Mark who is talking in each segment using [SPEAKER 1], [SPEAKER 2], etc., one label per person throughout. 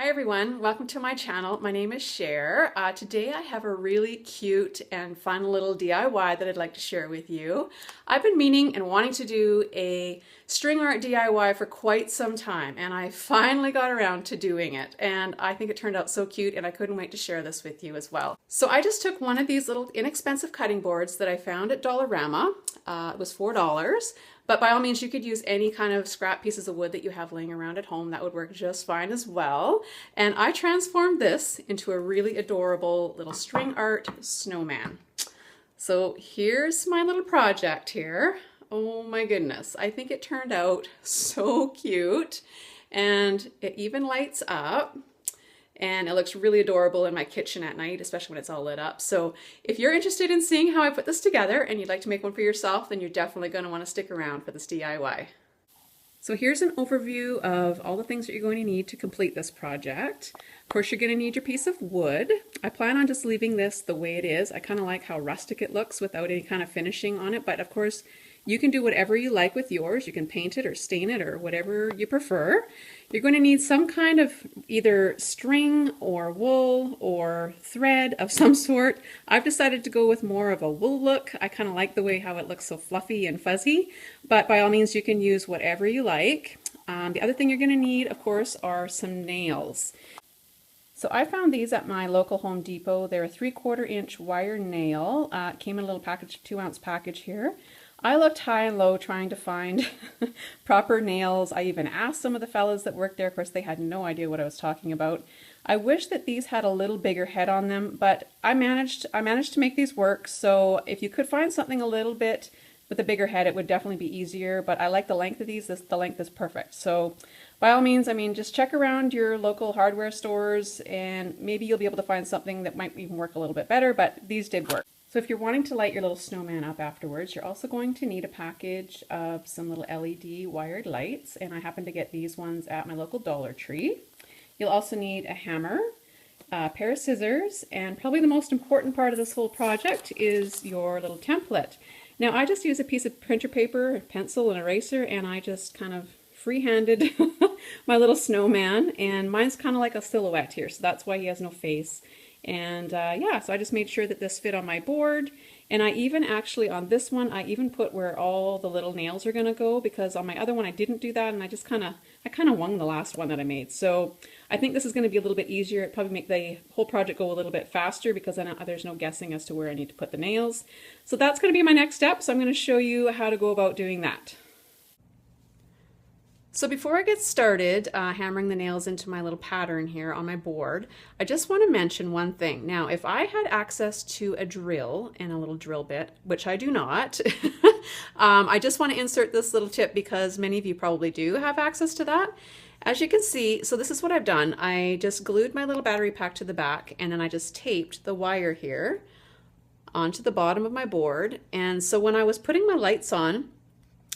[SPEAKER 1] Hi everyone, welcome to my channel. My name is Sher. Today I have a really cute and fun little DIY that I'd like to share with you. I've been meaning and wanting to do a string art DIY for quite some time, and I finally got around to doing it, and I think it turned out so cute and I couldn't wait to share this with you as well. So I just took one of these little inexpensive cutting boards that I found at Dollarama. It was $4. But by all means, you could use any kind of scrap pieces of wood that you have laying around at home. That would work just fine as well. And I transformed this into a really adorable little string art snowman. So here's my little project here. Oh my goodness, I think it turned out so cute. And it even lights up. And it looks really adorable in my kitchen at night, especially when it's all lit up. So if you're interested in seeing how I put this together and you'd like to make one for yourself, then you're definitely going to want to stick around for this DIY. So here's an overview of all the things that you're going to need to complete this project. Of course, you're going to need your piece of wood. I plan on just leaving this the way it is. I kind of like how rustic it looks without any kind of finishing on it, but of course, you can do whatever you like with yours. You can paint it or stain it or whatever you prefer. You're going to need some kind of either string or wool or thread of some sort. I've decided to go with more of a wool look. I kind of like the way how it looks so fluffy and fuzzy, but by all means you can use whatever you like. The other thing you're going to need, of course, are some nails. So I found these at my local Home Depot. They're a 3/4 inch wire nail. It came in a little package, 2-ounce package here. I looked high and low trying to find proper nails. I even asked some of the fellas that worked there. Of course, they had no idea what I was talking about. I wish that these had a little bigger head on them, but I managed to make these work. So if you could find something a little bit with a bigger head, it would definitely be easier. But I like the length of these. The length is perfect. So by all means, I mean, just check around your local hardware stores and maybe you'll be able to find something that might even work a little bit better, but these did work. So if you're wanting to light your little snowman up afterwards, you're also going to need a package of some little LED wired lights, and I happen to get these ones at my local Dollar Tree. You'll also need a hammer, a pair of scissors, and probably the most important part of this whole project is your little template. Now I just use a piece of printer paper, a pencil, and eraser, and I just kind of free-handed my little snowman, and mine's kind of like a silhouette here, so that's why he has no face. And yeah, so I just made sure that this fit on my board, and I even actually on this one I even put where all the little nails are gonna go, because on my other one I didn't do that, and I kind of wung the last one that I made. So I think this is going to be a little bit easier. It'd probably make the whole project go a little bit faster because then there's no guessing as to where I need to put the nails. So that's going to be my next step, so I'm going to show you how to go about doing that. So before I get started hammering the nails into my little pattern here on my board, I just want to mention one thing. Now, if I had access to a drill and a little drill bit, which I do not, I just want to insert this little tip because many of you probably do have access to that. As you can see, so this is what I've done. I just glued my little battery pack to the back, and then I just taped the wire here onto the bottom of my board. And so when I was putting my lights on,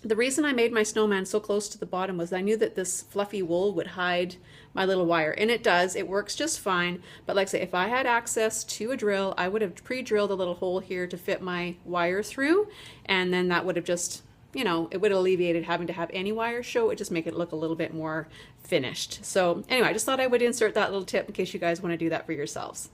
[SPEAKER 1] the reason I made my snowman so close to the bottom was I knew that this fluffy wool would hide my little wire, and it does. It works just fine, but like I say, if I had access to a drill, I would have pre-drilled a little hole here to fit my wire through, and then that would have just, you know, it would have alleviated having to have any wire show. It would just make it look a little bit more finished. So anyway, I just thought I would insert that little tip in case you guys want to do that for yourselves.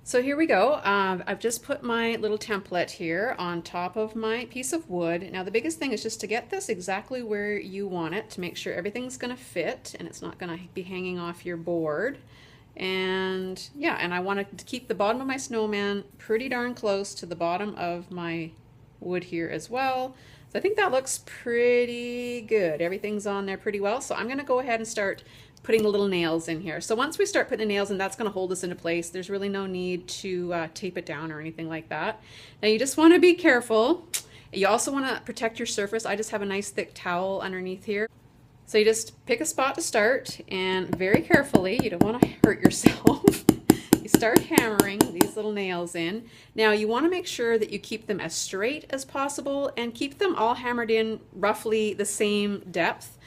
[SPEAKER 1] So here we go. I've just put my little template here on top of my piece of wood. Now the biggest thing is just to get this exactly where you want it, to make sure everything's going to fit and it's not going to be hanging off your board. And yeah, and I want to keep the bottom of my snowman pretty darn close to the bottom of my wood here as well. So I think that looks pretty good. Everything's on there pretty well. So I'm going to go ahead and start putting the little nails in here. So once we start putting the nails in, that's going to hold us into place. There's really no need to tape it down or anything like that. Now you just want to be careful. You also want to protect your surface. I just have a nice thick towel underneath here. So you just pick a spot to start, and very carefully, you don't want to hurt yourself. You start hammering these little nails in. Now you want to make sure that you keep them as straight as possible and keep them all hammered in roughly the same depth.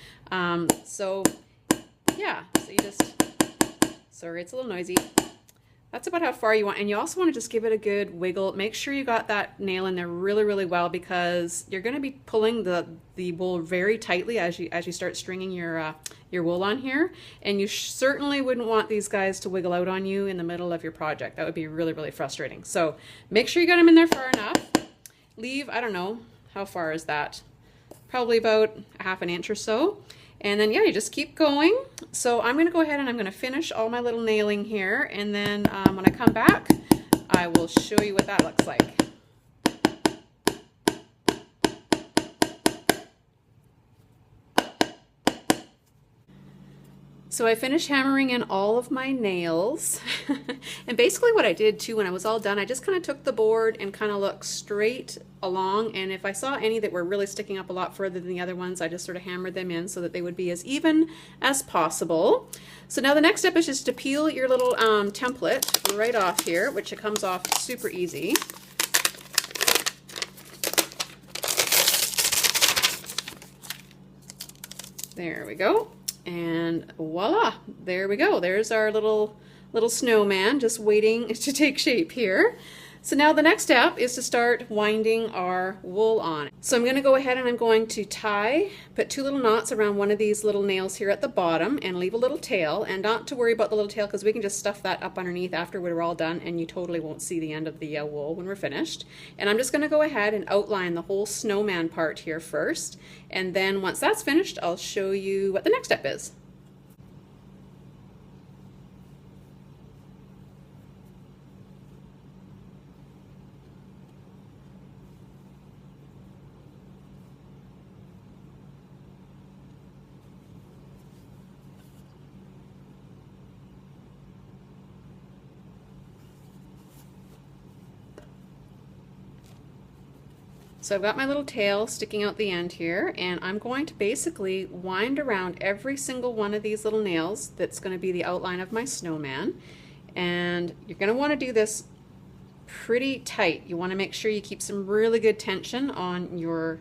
[SPEAKER 1] Yeah, so you just, sorry it's a little noisy, That's about how far you want, and you also want to just give it a good wiggle. Make sure you got that nail in there really, really well, because you're going to be pulling the wool very tightly as you start stringing your wool on here, and you certainly wouldn't want these guys to wiggle out on you in the middle of your project. That would be really, really frustrating. So make sure you got them in there far enough. Leave, I don't know, how far is that? Probably about a half an inch or so. And then, yeah, you just keep going. So I'm going to go ahead and I'm going to finish all my little nailing here. And then when I come back, I will show you what that looks like. So I finished hammering in all of my nails. And basically what I did too when I was all done, I just kind of took the board and kind of looked straight along, and if I saw any that were really sticking up a lot further than the other ones, I just sort of hammered them in so that they would be as even as possible. So now the next step is just to peel your little template right off here, which it comes off super easy. There we go. And voila, there we go. There's our little snowman just waiting to take shape here. So now the next step is to start winding our wool on. So I'm going to go ahead and I'm going to put 2 little knots around one of these little nails here at the bottom and leave a little tail, and not to worry about the little tail because we can just stuff that up underneath after we're all done, and you totally won't see the end of the wool when we're finished. And I'm just going to go ahead and outline the whole snowman part here first, and then once that's finished I'll show you what the next step is. So I've got my little tail sticking out the end here, and I'm going to basically wind around every single one of these little nails that's going to be the outline of my snowman. And you're going to want to do this pretty tight. You want to make sure you keep some really good tension on your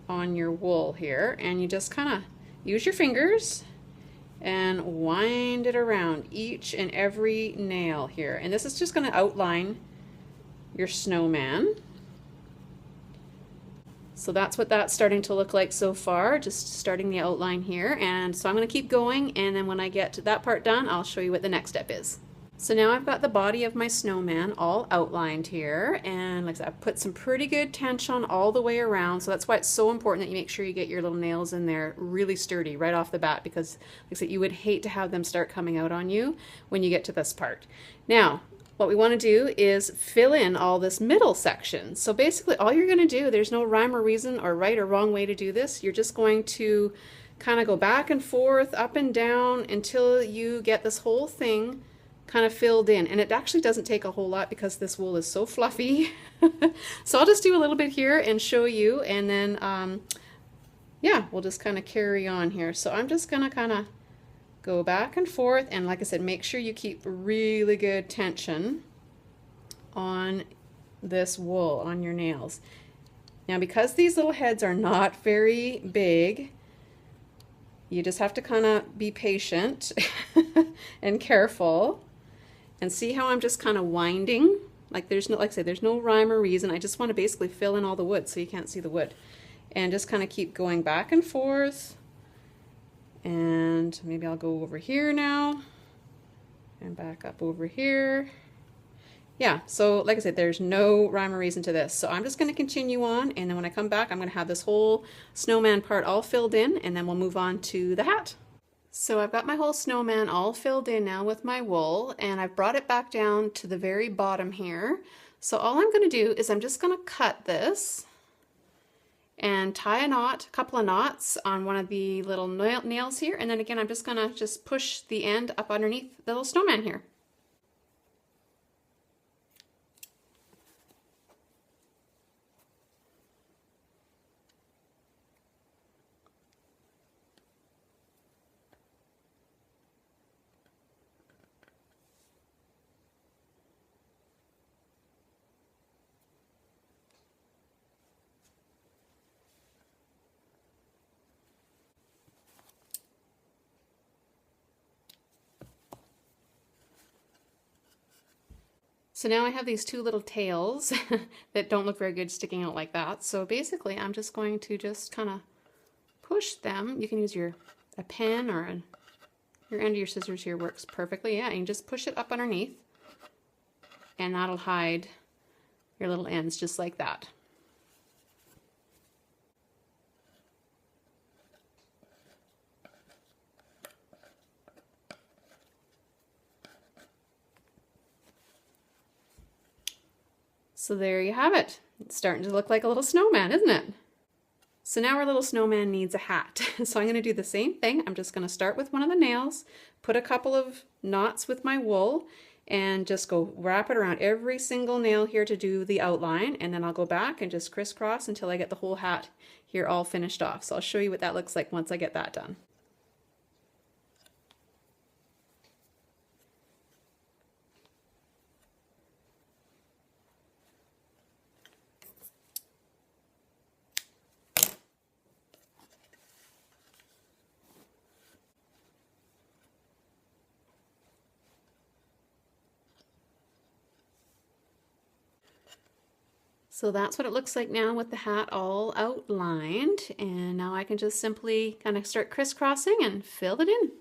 [SPEAKER 1] wool here, and you just kind of use your fingers and wind it around each and every nail here. And this is just going to outline your snowman. So that's what that's starting to look like so far, just starting the outline here. And so I'm going to keep going, and then when I get to that part done, I'll show you what the next step is. So now I've got the body of my snowman all outlined here, and like I said, I've put some pretty good tension all the way around, so that's why it's so important that you make sure you get your little nails in there really sturdy right off the bat, because like I said, you would hate to have them start coming out on you when you get to this part. Now, what we want to do is fill in all this middle section. So basically all you're going to do, there's no rhyme or reason or right or wrong way to do this. You're just going to kind of go back and forth, up and down until you get this whole thing kind of filled in. And it actually doesn't take a whole lot because this wool is so fluffy. So I'll just do a little bit here and show you, and then yeah, we'll just kind of carry on here. So I'm just going to kind of go back and forth, and like I said, make sure you keep really good tension on this wool on your nails. Now because these little heads are not very big, you just have to kind of be patient and careful, and see how I'm just kind of winding. Like there's no, like I said, there's no rhyme or reason. I just want to basically fill in all the wood so you can't see the wood, and just kind of keep going back and forth. And maybe I'll go over here now and back up over here. Yeah, so like I said, there's no rhyme or reason to this. So I'm just going to continue on, and then when I come back, I'm going to have this whole snowman part all filled in, and then we'll move on to the hat. So I've got my whole snowman all filled in now with my wool, and I've brought it back down to the very bottom here. So all I'm going to do is I'm just going to cut this and tie a couple of knots on one of the little nails here, and then again I'm just gonna push the end up underneath the little snowman here. So now I have these two little tails that don't look very good sticking out like that. So basically I'm just going to just kind of push them. You can use a pen or your end of your scissors here works perfectly. Yeah, you can just push it up underneath and that'll hide your little ends just like that. So there you have it. It's starting to look like a little snowman, isn't it? So now our little snowman needs a hat. So I'm going to do the same thing. I'm just going to start with one of the nails, put a couple of knots with my wool, and just go wrap it around every single nail here to do the outline. And then I'll go back and just crisscross until I get the whole hat here all finished off. So I'll show you what that looks like once I get that done. So that's what it looks like now with the hat all outlined. And now I can just simply kind of start crisscrossing and fill it in.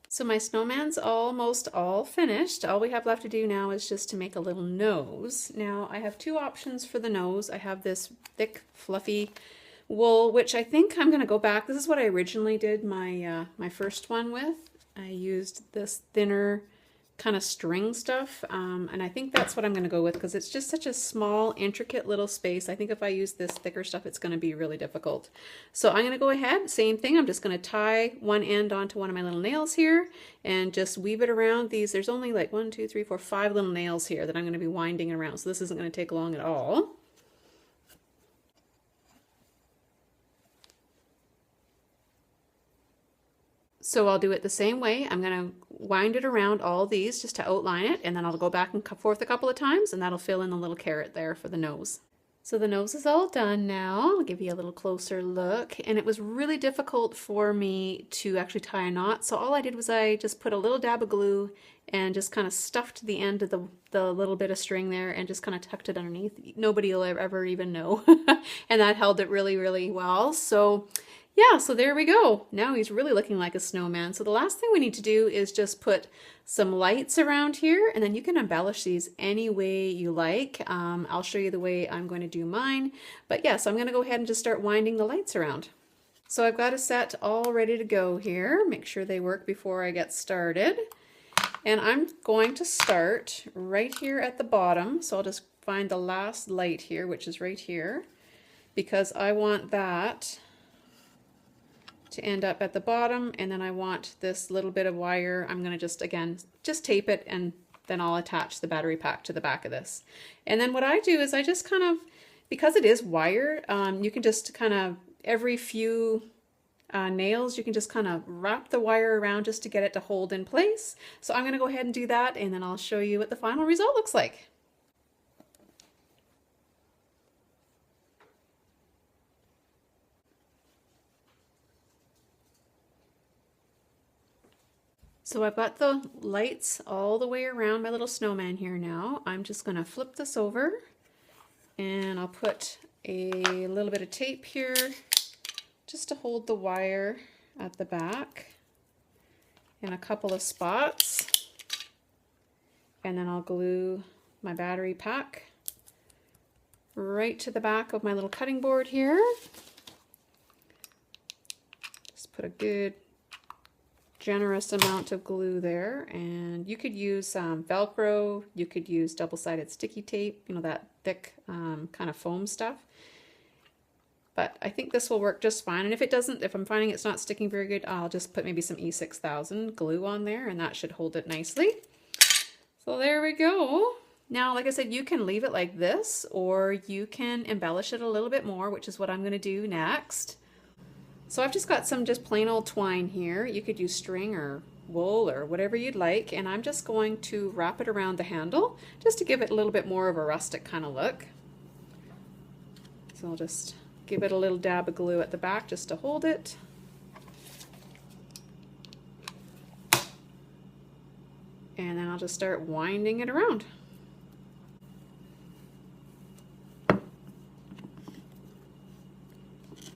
[SPEAKER 1] So my snowman's almost all finished. All we have left to do now is just to make a little nose. Now I have two options for the nose. I have this thick fluffy wool, which I think I'm going to go back. This is what I originally did my first one with. I used this thinner kind of string stuff, and I think that's what I'm going to go with because it's just such a small, intricate little space. I think if I use this thicker stuff, it's going to be really difficult. So I'm going to go ahead, same thing. I'm just going to tie one end onto one of my little nails here and just weave it around these. There's only like 1, 2, 3, 4, 5 little nails here that I'm going to be winding around. So this isn't going to take long at all. So I'll do it the same way. I'm going to wind it around all these just to outline it, and then I'll go back and forth a couple of times, and that'll fill in the little carrot there for the nose. So the nose is all done now. I'll give you a little closer look, and it was really difficult for me to actually tie a knot, so all I did was I just put a little dab of glue and just kind of stuffed the end of the little bit of string there and just kind of tucked it underneath. Nobody will ever even know. And that held it really, really well. So yeah, so there we go. Now he's really looking like a snowman. So the last thing we need to do is just put some lights around here, and then you can embellish these any way you like. I'll show you the way I'm going to do mine. But yeah, so I'm going to go ahead and just start winding the lights around. So I've got a set all ready to go here. Make sure they work before I get started. And I'm going to start right here at the bottom. So I'll just find the last light here, which is right here, because I want that to end up at the bottom, and then I want this little bit of wire. I'm going to just, again, just tape it, and then I'll attach the battery pack to the back of this. And then what I do is I just kind of, because it is wire, you can just kind of, every few nails, you can just kind of wrap the wire around just to get it to hold in place. So I'm going to go ahead and do that, and then I'll show you what the final result looks like. So I've got the lights all the way around my little snowman here now. I'm just going to flip this over, and I'll put a little bit of tape here just to hold the wire at the back in a couple of spots. And then I'll glue my battery pack right to the back of my little cutting board here. Just put a good generous amount of glue there, and you could use Velcro, you could use double-sided sticky tape, you know, that thick kind of foam stuff. but I think this will work just fine. And if it doesn't, if I'm finding it's not sticking very good, I'll just put maybe some E6000 glue on there and that should hold it nicely. So there we go. Now, like I said, you can leave it like this or you can embellish it a little bit more, which is what I'm going to do next. So I've just got some just plain old twine here. You could use string or wool or whatever you'd like, and I'm just going to wrap it around the handle just to give it a little bit more of a rustic kind of look. So I'll just give it a little dab of glue at the back just to hold it. And then I'll just start winding it around.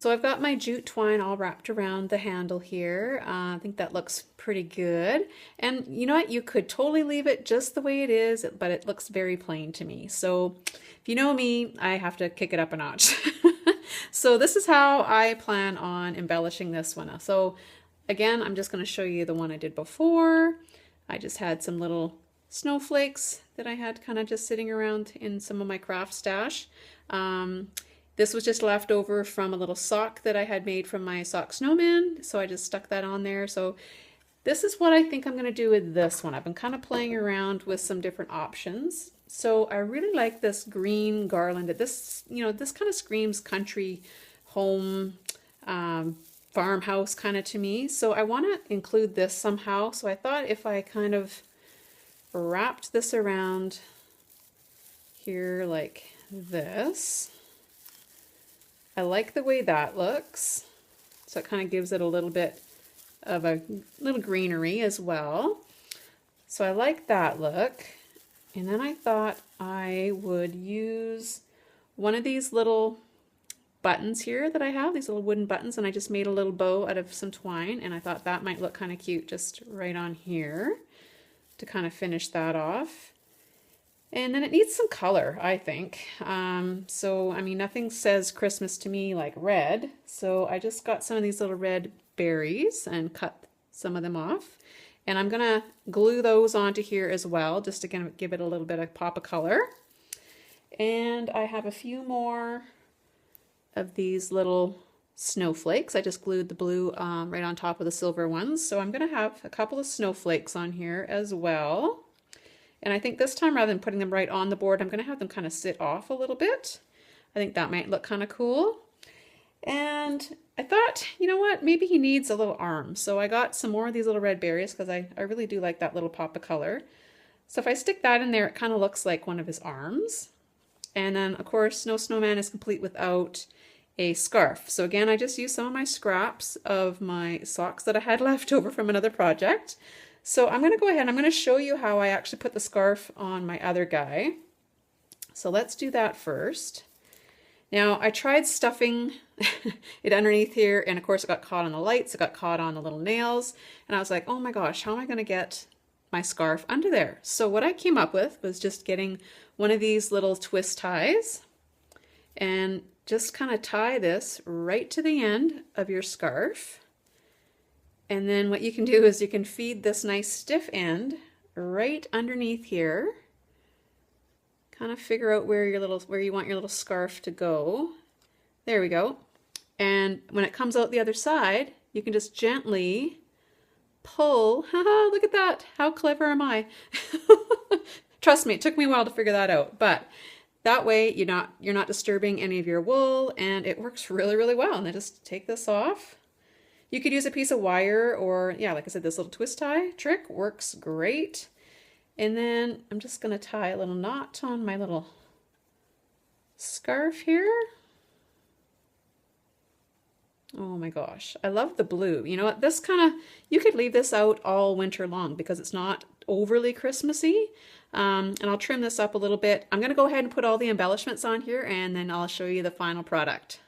[SPEAKER 1] So I've got my jute twine all wrapped around the handle here. I think that looks pretty good. And you know what? You could totally leave it just the way it is, but it looks very plain to me. So if you know me, I have to kick it up a notch. So this is how I plan on embellishing this one. So again, I'm just going to show you the one I did before. I just had some little snowflakes that I had kind of just sitting around in some of my craft stash. This was just left over from a little sock that I had made from my sock Snowman, so I just stuck that on there. So this is what I think I'm going to do with this one. I've been kind of playing around with some different options. So I really like this green garland. This, you know, this kind of screams country home, farmhouse kind of to me. So I want to include this somehow. So I thought if I kind of wrapped this around here like this, I like the way that looks. So it kind of gives it a little bit of a little greenery as well. So I like that look. And then I thought I would use one of these little buttons here that I have, these little wooden buttons, and I just made a little bow out of some twine, and I thought that might look kind of cute just right on here to kind of finish that off. And then it needs some color, I think. So, I mean, nothing says Christmas to me like red. So I just got some of these little red berries and cut some of them off. And I'm going to glue those onto here as well, just to kind of give it a little bit of pop of color. And I have a few more of these little snowflakes. I just glued the blue right on top of the silver ones. So I'm going to have a couple of snowflakes on here as well. And I think this time, rather than putting them right on the board, I'm going to have them kind of sit off a little bit. I think that might look kind of cool. And I thought, you know what, maybe he needs a little arm. So I got some more of these little red berries because I really do like that little pop of color. So if I stick that in there, it kind of looks like one of his arms. And then, of course, no snowman is complete without a scarf. So again, I just used some of my scraps of my socks that I had left over from another project. So I'm going to go ahead and I'm going to show you how I actually put the scarf on my other guy. So let's do that first. Now I tried stuffing it underneath here, and of course it got caught on the lights, it got caught on the little nails, and I was like, oh my gosh, how am I going to get my scarf under there? So what I came up with was just getting one of these little twist ties and just kind of tie this right to the end of your scarf. And then what you can do is you can feed this nice stiff end right underneath here. Kind of figure out where you want your little scarf to go. There we go. And when it comes out the other side, you can just gently pull. Haha, look at that. How clever am I? Trust me, it took me a while to figure that out. But that way you're not disturbing any of your wool, and it works really, really well. And then just take this off. You could use a piece of wire, or yeah, like I said, this little twist tie trick works great. And then I'm just going to tie a little knot on my little scarf here. Oh my gosh, I love the blue. You know what, this kind of, you could leave this out all winter long because it's not overly Christmassy. And I'll trim this up a little bit. I'm going to go ahead and put all the embellishments on here, and then I'll show you the final product.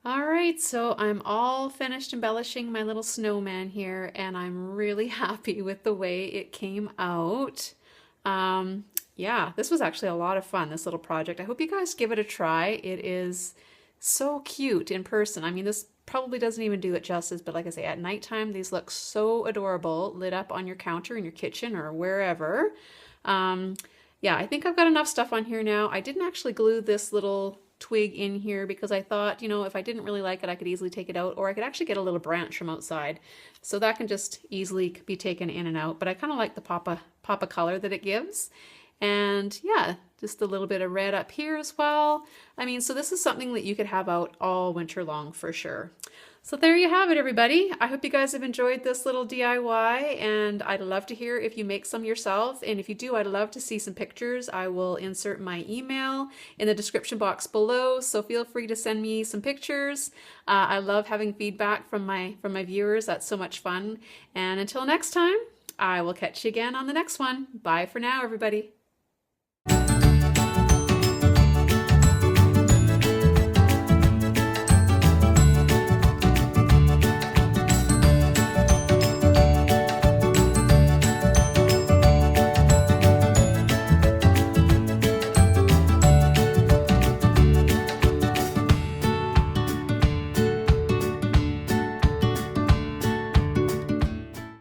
[SPEAKER 1] All right, so I'm all finished embellishing my little snowman here, and I'm really happy with the way it came out. Yeah, this was actually a lot of fun, this little project. I hope you guys give it a try. It is so cute in person. I mean, this probably doesn't even do it justice, but like I say, at nighttime, these look so adorable lit up on your counter in your kitchen or wherever. Yeah, I think I've got enough stuff on here now. I didn't actually glue this little twig in here because I thought, you know, if I didn't really like it, I could easily take it out, or I could actually get a little branch from outside. So that can just easily be taken in and out. But I kind of like the pop of color that it gives. And yeah, just a little bit of red up here as well. I mean, so this is something that you could have out all winter long for sure. So there you have it, everybody. I hope you guys have enjoyed this little DIY, and I'd love to hear if you make some yourself. And if you do, I'd love to see some pictures. I will insert my email in the description box below, so feel free to send me some pictures. I love having feedback from my viewers. That's so much fun. And until next time, I will catch you again on the next one. Bye for now, everybody.